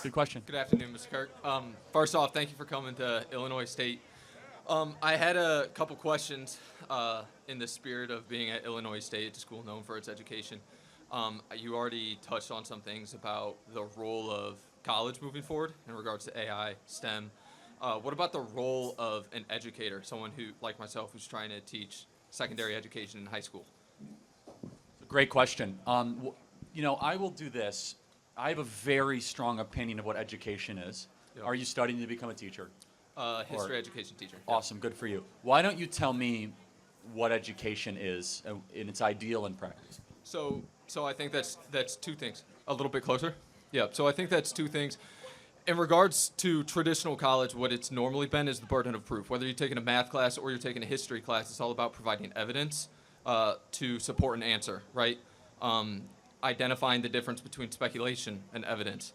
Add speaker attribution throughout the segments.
Speaker 1: Good question.
Speaker 2: Good afternoon, Mr. Kirk. First off, thank you for coming to Illinois State. I had a couple questions in the spirit of being at Illinois State, a school known for its education. You already touched on some things about the role of college moving forward in regards to AI, STEM. What about the role of an educator, someone who, like myself, who's trying to teach secondary education in high school?
Speaker 1: Great question. I will do this. I have a very strong opinion of what education is.
Speaker 2: Yep.
Speaker 1: Are you studying to become a teacher?
Speaker 2: History education teacher.
Speaker 1: Awesome, good for you. Why don't you tell me what education is in its ideal and practice?
Speaker 2: So I think that's two things. A little bit closer. Yeah. So I think that's two things. In regards to traditional college, what it's normally been is the burden of proof. Whether you're taking a math class or you're taking a history class, it's all about providing evidence to support an answer, right? Identifying the difference between speculation and evidence.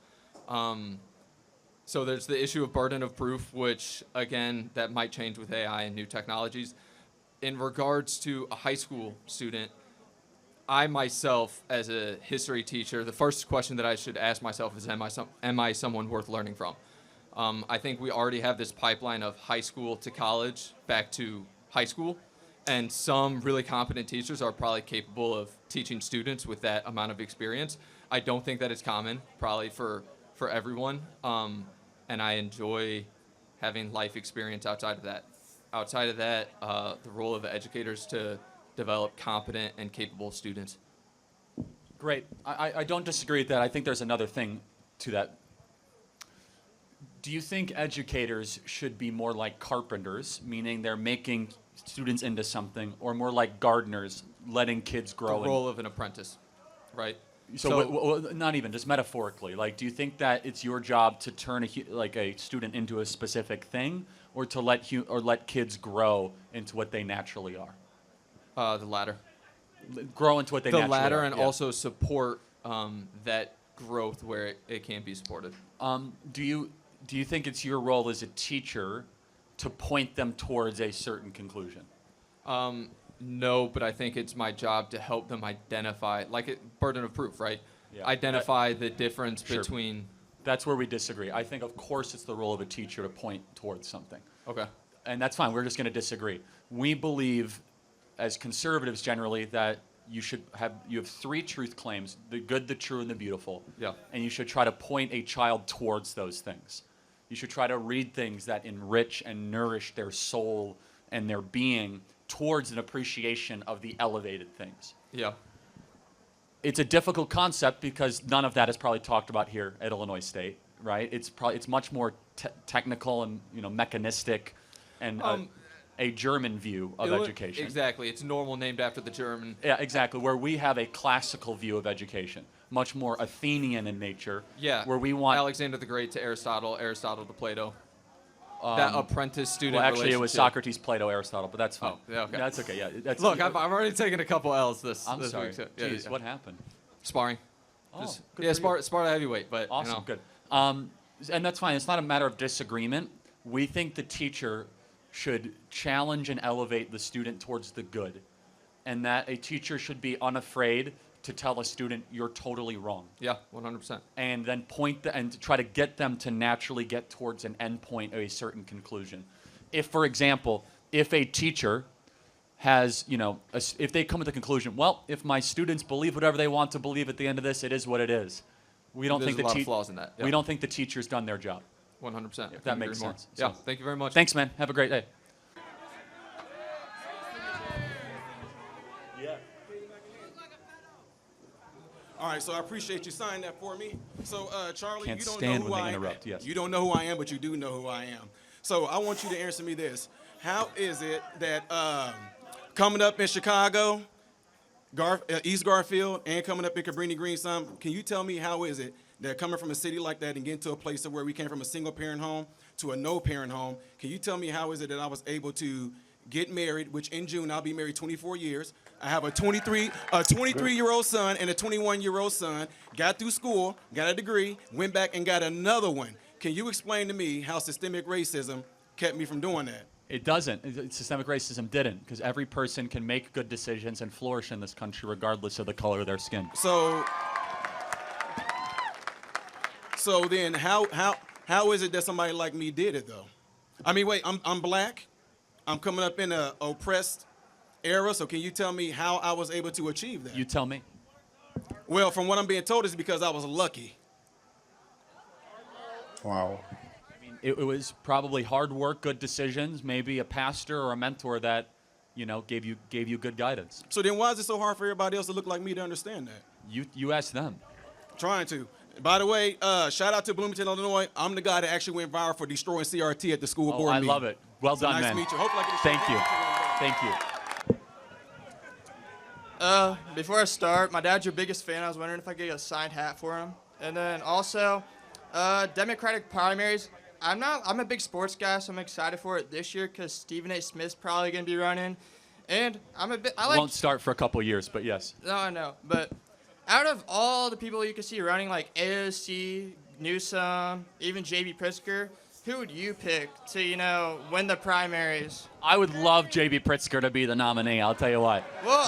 Speaker 2: So there's the issue of burden of proof, which, again, that might change with AI and new technologies. In regards to a high school student, I myself, as a history teacher, the first question that I should ask myself is, am I someone worth learning from? I think we already have this pipeline of high school to college back to high school, and some really competent teachers are probably capable of teaching students with that amount of experience. I don't think that it's common, probably for everyone, and I enjoy having life experience outside of that. Outside of that, the role of educators to develop competent and capable students.
Speaker 1: Great. I don't disagree with that. I think there's another thing to that. Do you think educators should be more like carpenters, meaning they're making students into something, or more like gardeners, letting kids grow?
Speaker 2: The role of an apprentice, right?
Speaker 1: So not even, just metaphorically. Like, do you think that it's your job to turn a student into a specific thing, or to let kids grow into what they naturally are?
Speaker 2: The latter.
Speaker 1: Grow into what they naturally are.
Speaker 2: The latter, and
Speaker 1: yeah.
Speaker 2: also support that growth where it can be supported.
Speaker 1: Do you think it's your role as a teacher to point them towards a certain conclusion?
Speaker 2: No, but I think it's my job to help them identify, burden of proof, right?
Speaker 1: Yeah.
Speaker 2: Identify the difference
Speaker 1: Sure.
Speaker 2: between.
Speaker 1: That's where we disagree. I think, of course, it's the role of a teacher to point towards something.
Speaker 2: Okay.
Speaker 1: And that's fine. We're just going to disagree. We believe, as conservatives generally, that you have three truth claims: the good, the true, and the beautiful.
Speaker 2: Yeah.
Speaker 1: And you should try to point a child towards those things. You should try to read things that enrich and nourish their soul and their being towards an appreciation of the elevated things.
Speaker 2: Yeah.
Speaker 1: It's a difficult concept because none of that is probably talked about here at Illinois State, right? It's much more technical and mechanistic, and a German view of education.
Speaker 2: Exactly. It's normal, named after the German.
Speaker 1: Yeah, exactly. Where we have a classical view of education, much more Athenian in nature.
Speaker 2: Yeah.
Speaker 1: Where we want
Speaker 2: Alexander the Great to Aristotle, Aristotle to Plato. That apprentice-student
Speaker 1: Well, actually, it was
Speaker 2: relationship.
Speaker 1: Socrates, Plato, Aristotle, but that's fine.
Speaker 2: Oh, yeah, okay.
Speaker 1: That's okay. Yeah. That's,
Speaker 2: Look, I've already taken a couple L's this
Speaker 1: I'm
Speaker 2: this
Speaker 1: sorry.
Speaker 2: week. So,
Speaker 1: Jeez, what happened?
Speaker 2: Sparring.
Speaker 1: Oh,
Speaker 2: Just,
Speaker 1: good
Speaker 2: yeah,
Speaker 1: for you.
Speaker 2: Sparta heavyweight, but
Speaker 1: Awesome, good. And that's fine. It's not a matter of disagreement. We think the teacher should challenge and elevate the student towards the good, and that a teacher should be unafraid to tell a student, you're totally wrong.
Speaker 2: Yeah, 100%.
Speaker 1: And then and try to get them to naturally get towards an end point of a certain conclusion. If, for example, if a teacher has, if they come to the conclusion, well, if my students believe whatever they want to believe at the end of this, it is what it is. We don't
Speaker 2: There's
Speaker 1: think
Speaker 2: a lot of flaws in that. Yeah.
Speaker 1: We don't think the teacher's done their job.
Speaker 2: 100%.
Speaker 1: If that makes sense.
Speaker 2: Yeah,
Speaker 1: So-
Speaker 2: thank you very much.
Speaker 1: Thanks, man. Have a great day.
Speaker 3: All right, so I appreciate you signing that for me. So, Charlie,
Speaker 1: Can't
Speaker 3: you don't
Speaker 1: stand
Speaker 3: know who
Speaker 1: when
Speaker 3: I
Speaker 1: they
Speaker 3: am.
Speaker 1: interrupt, yes.
Speaker 3: You don't know who I am, but you do know who I am. So I want you to answer me this. How is it that coming up in Chicago, East Garfield, and coming up in Cabrini Green, can you tell me how is it that coming from a city like that and getting to a place where we came from a single-parent home to a no-parent home, can you tell me how is it that I was able to get married, which in June I'll be married 24 years. I have a 23-year-old son and a 21-year-old son, got through school, got a degree, went back and got another one. Can you explain to me how systemic racism kept me from doing that?
Speaker 1: It doesn't. Systemic racism didn't, because every person can make good decisions and flourish in this country regardless of the color of their skin.
Speaker 3: So then how is it that somebody like me did it though? I mean, wait, I'm black. I'm coming up in a oppressed era. So can you tell me how I was able to achieve that?
Speaker 1: You tell me.
Speaker 3: Well, from what I'm being told, it's because I was lucky.
Speaker 4: Wow.
Speaker 1: It was probably hard work, good decisions, maybe a pastor or a mentor that, gave you good guidance.
Speaker 3: So then why is it so hard for everybody else to look like me to understand that?
Speaker 1: You ask them.
Speaker 3: Trying to. By the way, shout out to Bloomington, Illinois. I'm the guy that actually went viral for destroying CRT at the school board
Speaker 1: I
Speaker 3: meeting.
Speaker 1: love it. Well
Speaker 3: So
Speaker 1: done,
Speaker 3: nice
Speaker 1: man.
Speaker 3: to meet you. Hopefully I get to
Speaker 1: Thank
Speaker 3: shake
Speaker 1: you.
Speaker 3: hands with you one day.
Speaker 1: Thank you.
Speaker 5: Before I start, my dad's your biggest fan. I was wondering if I could get a signed hat for him. And then also, Democratic primaries. I'm a big sports guy, so I'm excited for it this year because Stephen A. Smith's probably gonna be running. And
Speaker 1: Won't start for a couple years, but yes.
Speaker 5: No, I know. But out of all the people you can see running, like AOC, Newsom, even J.B. Pritzker, who would you pick to, win the primaries?
Speaker 1: I would love J.B. Pritzker to be the nominee. I'll tell you what.
Speaker 5: Well,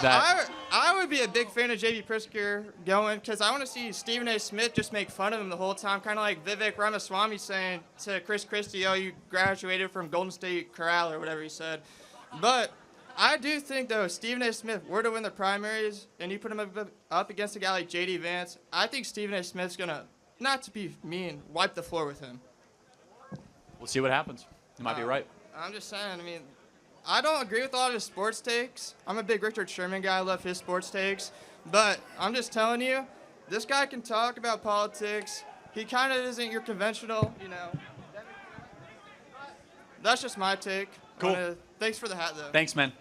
Speaker 5: I would be a big fan of J.B. Pritzker going because I want to see Stephen A. Smith just make fun of him the whole time, kind of like Vivek Ramaswamy saying to Chris Christie, "Oh, you graduated from Golden State Corral," or whatever he said. But I do think, though, if Stephen A. Smith were to win the primaries and you put him up against a guy like J.D. Vance, I think Stephen A. Smith's going to, not to be mean, wipe the floor with him.
Speaker 1: We'll see what happens. You might be right.
Speaker 5: I'm just saying, I don't agree with a lot of his sports takes. I'm a big Richard Sherman guy. I love his sports takes. But I'm just telling you, this guy can talk about politics. He kind of isn't your conventional, That's just my take.
Speaker 1: Cool.
Speaker 5: Thanks for the hat, though.
Speaker 1: Thanks, man.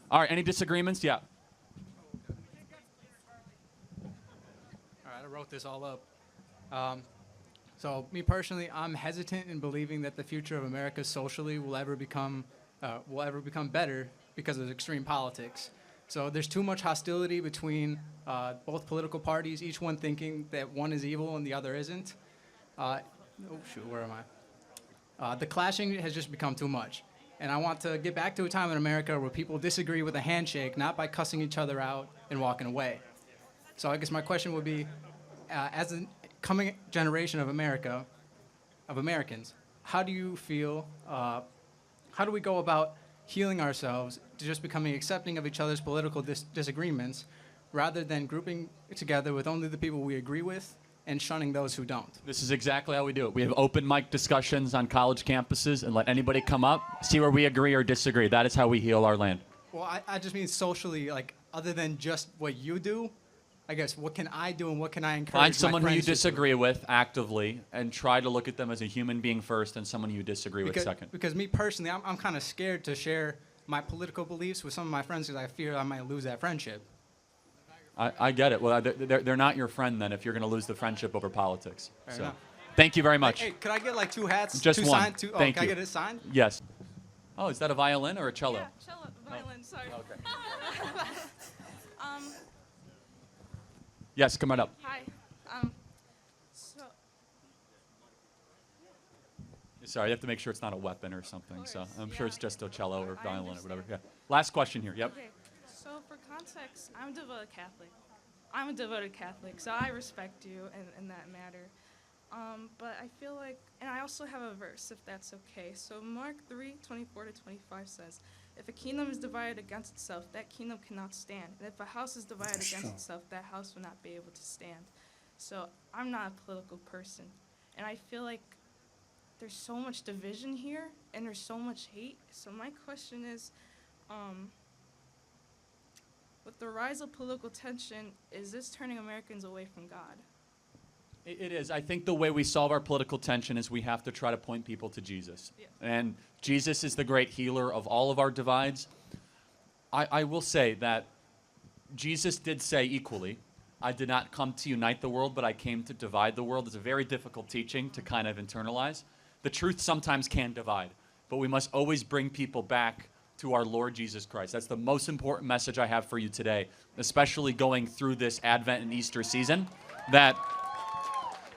Speaker 1: All right, any disagreements? Yeah.
Speaker 6: All right, I wrote this all up. So me personally, I'm hesitant in believing that the future of America socially will ever become better because of extreme politics. So there's too much hostility between both political parties, each one thinking that one is evil and the other isn't. Where am I? The clashing has just become too much. And I want to get back to a time in America where people disagree with a handshake, not by cussing each other out and walking away. So I guess my question would be, as a coming generation of Americans, how do you feel, how do we go about healing ourselves to just becoming accepting of each other's political disagreements rather than grouping together with only the people we agree with and shunning those who don't?
Speaker 1: This is exactly how we do it. We have open mic discussions on college campuses and let anybody come up, see where we agree or disagree. That is how we heal our land.
Speaker 6: Well, I just mean socially, like, other than just what you do, I guess, what can I do and what can I encourage
Speaker 1: Find someone
Speaker 6: my
Speaker 1: who you
Speaker 6: friends to do?
Speaker 1: disagree with actively and try to look at them as a human being first and someone you disagree with second.
Speaker 6: Because me personally, I'm kind of scared to share my political beliefs with some of my friends because I fear I might lose that friendship.
Speaker 1: I get it. Well, they're not your friend then if you're going to lose the friendship over politics.
Speaker 6: Fair
Speaker 1: So,
Speaker 6: enough.
Speaker 1: thank you very much.
Speaker 6: Hey, could I get like 2 hats?
Speaker 1: Just
Speaker 6: two
Speaker 1: one.
Speaker 6: Signed,
Speaker 1: Thank
Speaker 6: can
Speaker 1: you.
Speaker 6: I get it signed?
Speaker 1: Yes. Oh, is that a violin or a cello?
Speaker 7: Yeah, cello, violin, sorry.
Speaker 1: Okay.
Speaker 7: Um,
Speaker 1: Yes, come right up.
Speaker 7: hi. So,
Speaker 1: Sorry, you have to make sure it's not a weapon or something. So
Speaker 7: course,
Speaker 1: I'm sure
Speaker 7: yeah.
Speaker 1: it's just a cello or
Speaker 7: I
Speaker 1: violin or whatever.
Speaker 7: understand.
Speaker 1: Yeah. Last question here. Yep.
Speaker 7: okay, so for context, I'm a devoted Catholic, so I respect you in that matter. But I feel like, and I also have a verse, if that's okay. So Mark 3:24-25 says, "If a kingdom is divided against itself, that kingdom cannot stand. And if a house is divided against itself, that house will not be able to stand." So I'm not a political person, and I feel like there's so much division here, and there's so much hate. So my question is, with the rise of political tension, is this turning Americans away from God?
Speaker 1: It is. I think the way we solve our political tension is we have to try to point people to Jesus.
Speaker 7: Yeah.
Speaker 1: And Jesus is the great healer of all of our divides. I will say that Jesus did say equally, "I did not come to unite the world, but I came to divide the world." It's a very difficult teaching to kind of internalize. The truth sometimes can divide, but we must always bring people back to our Lord Jesus Christ. That's the most important message I have for you today, especially going through this Advent and Easter season, that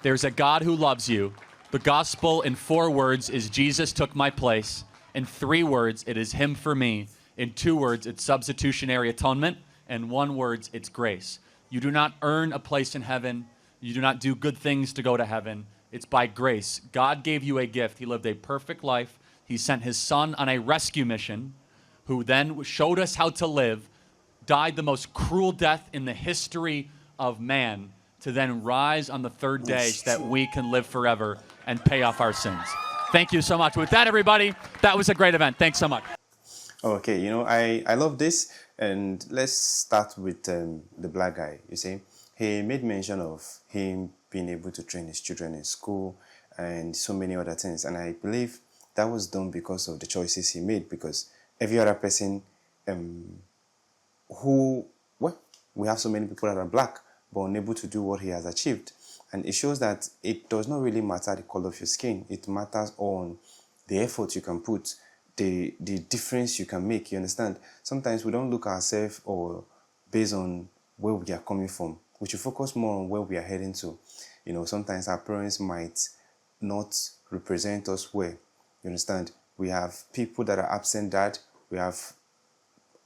Speaker 1: there's a God who loves you. The gospel in 4 words is Jesus took my place. In 3 words, it is him for me. In 2 words, it's substitutionary atonement. And 1 word, it's grace. You do not earn a place in heaven. You do not do good things to go to heaven. It's by grace. God gave you a gift. He lived a perfect life. He sent his son on a rescue mission, who then showed us how to live, died the most cruel death in the history of man, to then rise on the third day so that we can live forever and pay off our sins. Thank you so much. With that, everybody, that was a great event. Thanks so much.
Speaker 4: Okay, I love this, and let's start with the black guy. You see, he made mention of him being able to train his children in school and so many other things, and I believe that was done because of the choices he made, because every other person we have so many people that are black but unable to do what he has achieved, and it shows that it does not really matter the color of your skin. It matters on the effort you can put, the difference you can make. You understand? Sometimes we don't look at ourselves or based on where we are coming from. We should focus more on where we are heading to. Sometimes our parents might not represent us well. You understand? We have people that are absent dad. We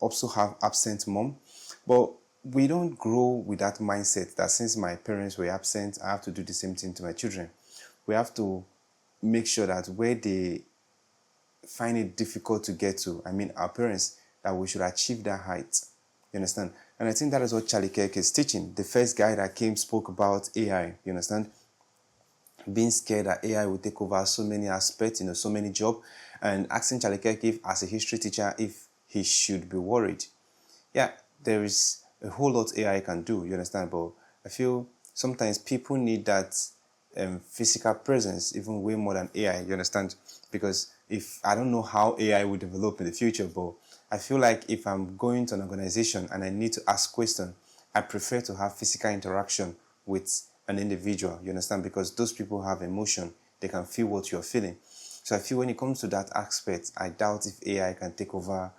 Speaker 4: also have absent mom. But we don't grow with that mindset that since my parents were absent, I have to do the same thing to my children. We have to make sure that where they find it difficult to get to, our parents, that we should achieve that height. You understand? And I think that is what Charlie Kirk is teaching. The first guy that came spoke about AI. You understand? Being scared that AI will take over so many aspects, so many jobs, and asking Charlie Kirk if, as a history teacher, if he should be worried. Yeah, there is a whole lot AI can do, you understand? But I feel sometimes people need that physical presence even way more than AI, you understand? Because if I don't know how AI will develop in the future, but I feel like if I'm going to an organization and I need to ask questions, I prefer to have physical interaction with an individual, you understand? Because those people have emotion. They can feel what you're feeling. So I feel when it comes to that aspect, I doubt if AI can take over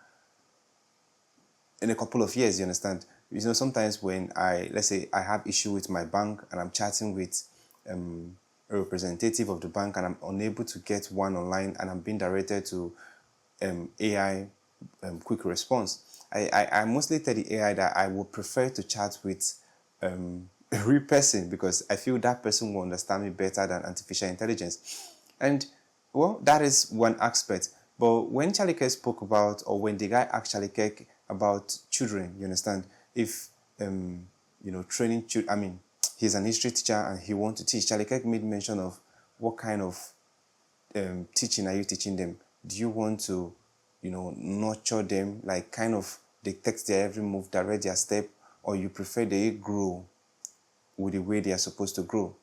Speaker 4: in a couple of years, you understand? Sometimes when let's say I have issue with my bank and I'm chatting with a representative of the bank and I'm unable to get one online and I'm being directed to AI quick response, I mostly tell the AI that I would prefer to chat with a real person, because I feel that person will understand me better than artificial intelligence. And well, that is one aspect. But when Charlie Kirk spoke about, or when the guy asked Charlie Kirk about children, you understand, if training children, he's an history teacher and he wants to teach. Charlie Kirk made mention of what kind of teaching are you teaching them? Do you want to nurture them, like kind of detect their every move, direct their step, or you prefer they grow with the way they are supposed to grow?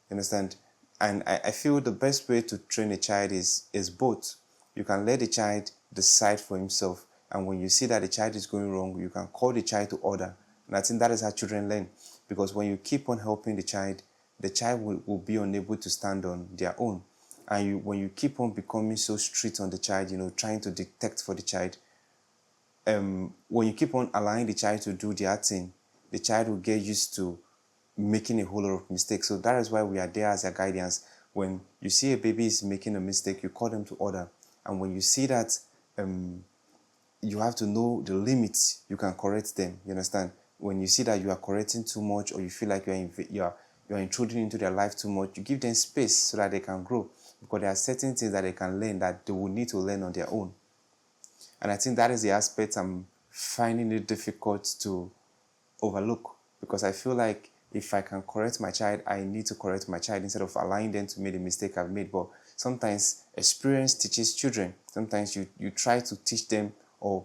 Speaker 4: You understand? And I feel the best way to train a child is both. You can let the child decide for himself, and when you see that the child is going wrong, you can call the child to order. And I think that is how children learn, because when you keep on helping the child will be unable to stand on their own. And when you keep on becoming so strict on the child, trying to detect for the child, when you keep on allowing the child to do their thing, the child will get used to making a whole lot of mistakes. So that is why we are there as a guidance. When you see a baby is making a mistake, you call them to order. And when you see that you have to know the limits, you can correct them. You understand? When you see that you are correcting too much, or you feel like you are intruding into their life too much, you give them space so that they can grow. Because there are certain things that they can learn that they will need to learn on their own. And I think that is the aspect I'm finding it difficult to overlook, because I feel like if I can correct my child, I need to correct my child instead of allowing them to make the mistake I've made. But sometimes experience teaches children. Sometimes you try to teach them or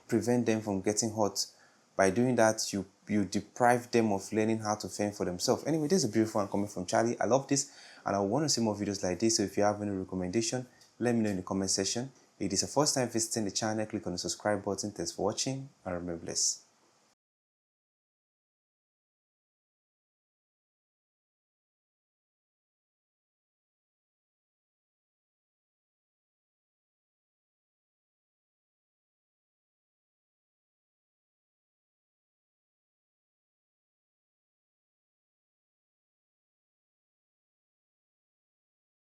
Speaker 4: prevent them from getting hurt. By doing that, you deprive them of learning how to fend for themselves. Anyway, this is a beautiful one coming from Charlie. I love this, and I want to see more videos like this. So if you have any recommendation, let me know in the comment section. If it is the first time visiting the channel, click on the subscribe button. Thanks for watching, and remember blessed.